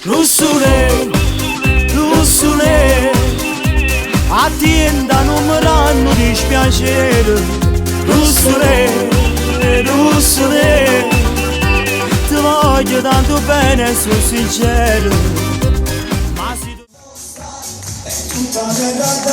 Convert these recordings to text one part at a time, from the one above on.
Russule, Russule, attienda numero non dispiacere. Russule, Russule, ti voglio tanto bene e sono sincero. Ma se tu tutta verdad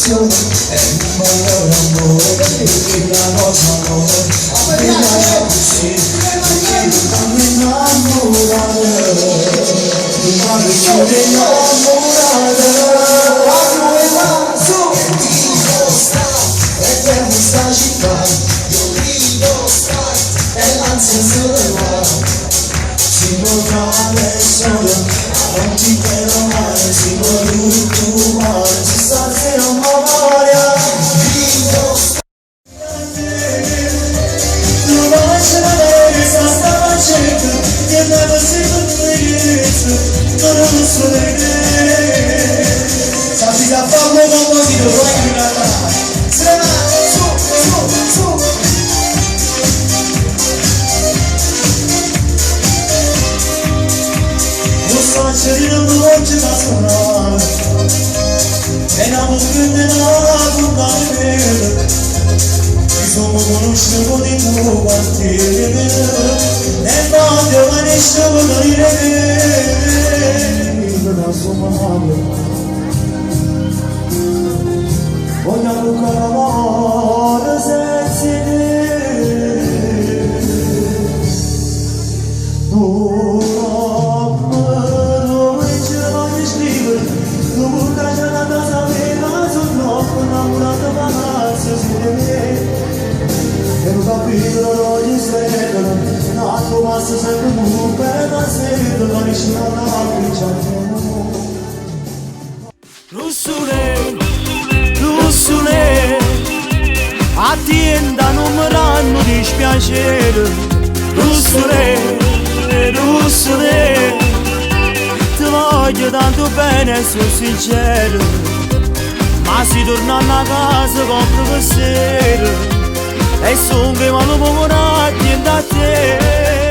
io non è un valore amore, la nostra amore, prima così, perché non mi innamorare, prima di chiudere innamorare, e per questa città, io vivo strano, e l'ansia se ne va, si vorrà solo, non ti chiedo mai, si vuole tu male, si sta zero memoria, vivo non lascia vedere, sta facendo, ti andava sempre non lo so vedere, sappi da farlo con così, lo vuoi mirare, se ne va, su, Saçlarına borcu da sorar En avukunda bundan beri Biz onu konuştuğu di bu vakti Ne vade var işte bu da ileri Bana somalı Ona bu karavan özetini Russule, Russule, attienda numero non dispiacere. Russule, Russule, ti voglio tanto bene e sono sincero. Ma si torna a casa compro per sera e sono che mi hanno a te.